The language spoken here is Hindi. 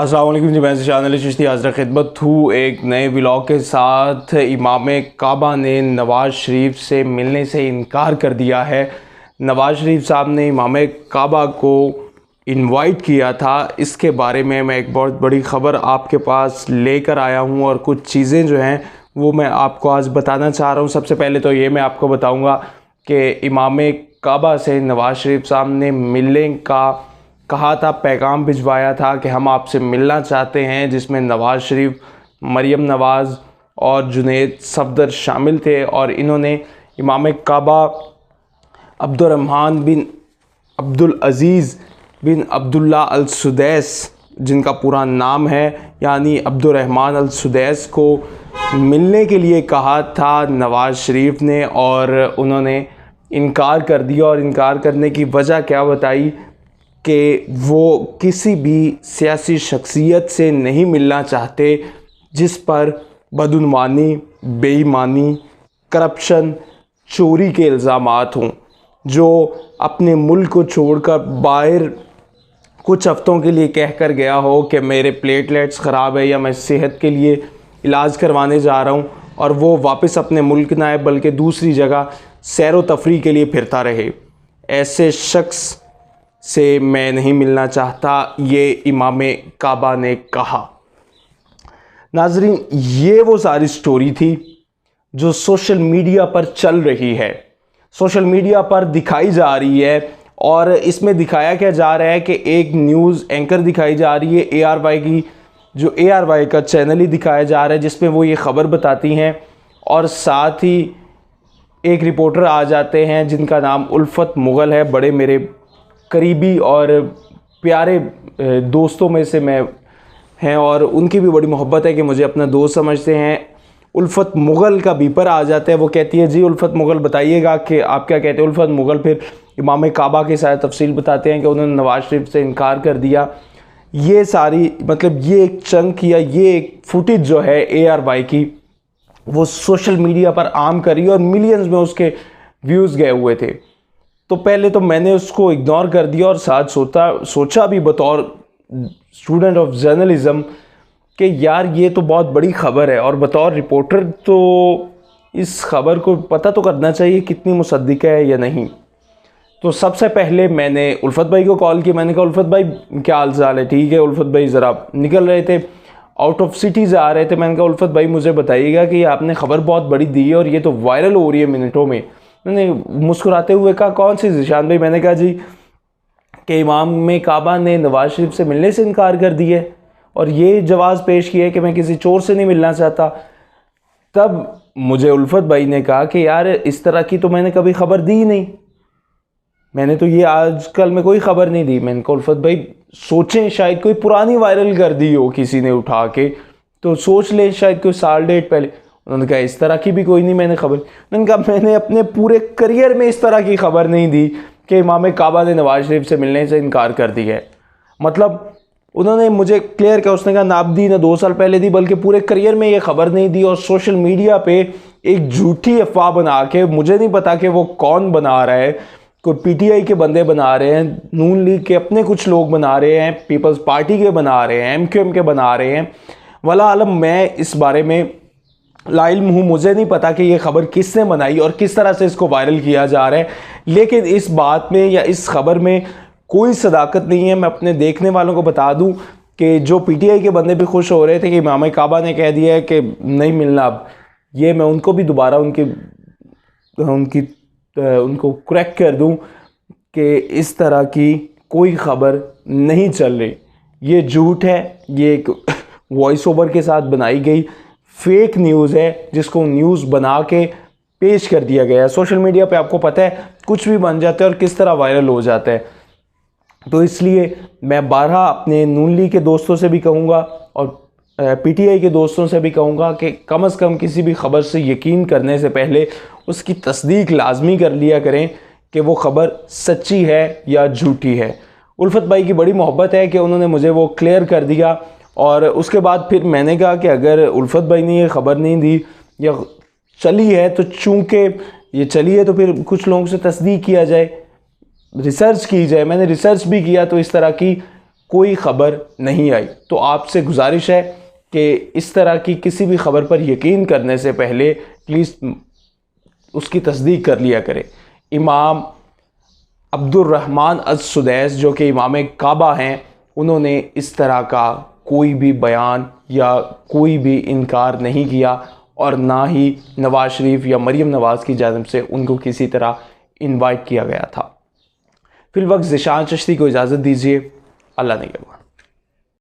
अस्सलाम वालेकुम जी, मैं शान चिश्ती हाज़िर खिदमत हूँ एक नए व्लॉग के साथ। इमाम काबा ने नवाज़ शरीफ से मिलने से इनकार कर दिया है। नवाज़ शरीफ साहब ने इमाम काबा को इनवाइट किया था। इसके बारे में मैं एक बहुत बड़ी ख़बर आपके पास लेकर आया हूँ और कुछ चीज़ें जो हैं वो मैं आपको आज बताना चाह रहा हूँ। सबसे पहले तो ये मैं आपको बताऊँगा कि इमाम काबा से नवाज़ शरीफ साहब ने मिलने का कहा था, पैगाम भिजवाया था कि हम आपसे मिलना चाहते हैं, जिसमें नवाज़ शरीफ, मरियम नवाज़ और जुनैद सफदर शामिल थे। और इन्होंने इमाम काबा अब्दुर्रहमान बिन अब्दुल अज़ीज़ बिन अब्दुल्ला अल सुदैस, जिनका पूरा नाम है, यानी अब्दुर्रहमान अल सुदैस को मिलने के लिए कहा था नवाज़ शरीफ ने, और उन्होंने इनकार कर दिया। और इनकार करने की वजह क्या बताई कि वो किसी भी सियासी शख्सियत से नहीं मिलना चाहते जिस पर बदउनवानी, बेईमानी, करप्शन, चोरी के इल्ज़ामात हों, जो अपने मुल्क को छोड़कर बाहर कुछ हफ़्तों के लिए कह कर गया हो कि मेरे प्लेटलेट्स ख़राब है या मैं सेहत के लिए इलाज करवाने जा रहा हूँ, और वो वापस अपने मुल्क ना आए बल्कि दूसरी जगह सैर व तफरीह के लिए फिरता रहे। ऐसे शख्स से मैं नहीं मिलना चाहता, ये इमाम काबा ने कहा। नाज़रीन, ये वो सारी स्टोरी थी जो सोशल मीडिया पर चल रही है, सोशल मीडिया पर दिखाई जा रही है। और इसमें दिखाया क्या जा रहा है कि एक न्यूज़ एंकर दिखाई जा रही है ARY की, जो ARY का चैनल ही दिखाया जा रहा है, जिसमें वो ये ख़बर बताती हैं, और साथ ही एक रिपोर्टर आ जाते हैं जिनका नाम उल्फत मुग़ल है। बड़े मेरे करीबी और प्यारे दोस्तों में से मैं हैं, और उनकी भी बड़ी मोहब्बत है कि मुझे अपना दोस्त समझते हैं। उल्फत मुग़ल का बीपर आ जाता है, वो कहती है जी उल्फत मुग़ल बताइएगा कि आप क्या कहते हैं। उल्फत मुग़ल फिर इमाम काबा के साथ तफसील बताते हैं कि उन्होंने नवाज़ शरीफ से इनकार कर दिया। ये सारी ये एक चंक या ये एक फुटेज जो है ARY की, वो सोशल मीडिया पर आम करी और मिलियंस में उसके व्यूज़ गए हुए थे। तो पहले तो मैंने उसको इग्नोर कर दिया और साथ सोचा भी बतौर स्टूडेंट ऑफ जर्नलिज़म कि यार ये तो बहुत बड़ी ख़बर है, और बतौर रिपोर्टर तो इस ख़बर को पता तो करना चाहिए कितनी मुसद्दिक़ है या नहीं। तो सबसे पहले मैंने उल्फत भाई को कॉल किया। मैंने कहा उल्फत भाई क्या हाल चाल है? ठीक है। उल्फत भाई ज़रा निकल रहे थे, आउट ऑफ सिटी से आ रहे थे। मैंने कहा उल्फत भाई मुझे बताइएगा कि आपने ख़बर बहुत बड़ी दी है और ये तो वायरल हो रही है मिनटों में। मैंने मुस्कुराते हुए कहा कौन सी ज़िशान भाई? मैंने कहा जी कि इमाम काबा ने नवाज़ शरीफ से मिलने से इनकार कर दिया है और ये जवाब पेश किया है कि मैं किसी चोर से नहीं मिलना चाहता। तब मुझे उल्फत भाई ने कहा कि यार इस तरह की तो मैंने कभी ख़बर दी नहीं, मैंने तो ये आजकल में कोई ख़बर नहीं दी। मैंने कहा उल्फत भाई सोचें, शायद कोई पुरानी वायरल कर दी हो किसी ने उठा के, तो सोच ले शायद कोई साल डेढ़ पहले। उन्होंने कहा इस तरह की भी कोई नहीं मैंने ख़बर। उन्होंने कहा मैंने अपने पूरे करियर में इस तरह की ख़बर नहीं दी कि इमाम काबा ने नवाज़ शरीफ से मिलने से इनकार कर दिया है। मतलब उन्होंने मुझे क्लियर किया, उसने कहा ना अब दी ना 2 साल पहले दी, बल्कि पूरे करियर में ये ख़बर नहीं दी। और सोशल मीडिया पे एक झूठी अफवाह बना के, मुझे नहीं पता कि वो कौन बना रहा है, कोई PTI के बंदे बना रहे हैं, नून लीग के अपने कुछ लोग बना रहे हैं, पीपल्स पार्टी के बना रहे हैं, MQM के बना रहे हैं, वला आलम मैं इस बारे में लाइल्म हूँ। मुझे नहीं पता कि ये ख़बर किसने बनाई और किस तरह से इसको वायरल किया जा रहा है, लेकिन इस बात में या इस ख़बर में कोई सदाकत नहीं है। मैं अपने देखने वालों को बता दूं कि जो PTI के बंदे भी खुश हो रहे थे कि इमाम काबा ने कह दिया है कि नहीं मिलना, अब ये मैं उनको भी दोबारा उनको करेक्ट कर दूं कि इस तरह की कोई ख़बर नहीं चल रही। ये झूठ है, ये एक वॉइस ओवर के साथ बनाई गई फेक न्यूज़ है, जिसको न्यूज़ बना के पेश कर दिया गया है। सोशल मीडिया पे आपको पता है कुछ भी बन जाता है और किस तरह वायरल हो जाता है। तो इसलिए मैं बारहा अपने नून लीग के दोस्तों से भी कहूँगा और PTI के दोस्तों से भी कहूँगा कि कम से कम किसी भी ख़बर से यकीन करने से पहले उसकी तस्दीक लाजमी कर लिया करें कि वो ख़बर सच्ची है या झूठी है। उल्फत भाई की बड़ी मोहब्बत है कि उन्होंने मुझे वो क्लियर कर दिया। और उसके बाद फिर मैंने कहा कि अगर उल्फत भाई ने ये ख़बर नहीं दी या चली है, तो चूँकि ये चली है तो फिर कुछ लोगों से तस्दीक किया जाए, रिसर्च की जाए। मैंने रिसर्च भी किया तो इस तरह की कोई ख़बर नहीं आई। तो आपसे गुजारिश है कि इस तरह की किसी भी ख़बर पर यकीन करने से पहले प्लीज़ उसकी तस्दीक कर लिया करें। इमाम अब्दुर्रहमान अस-सुदैस जो कि इमाम काबा हैं, उन्होंने इस तरह का कोई भी बयान या कोई भी इनकार नहीं किया और ना ही नवाज़ शरीफ या मरीम नवाज़ की जानिब से उनको किसी तरह इनवाइट किया गया था। फिलवक्त ज़ीशान चिश्ती को इजाज़त दीजिए। अल्लाह निगहबान।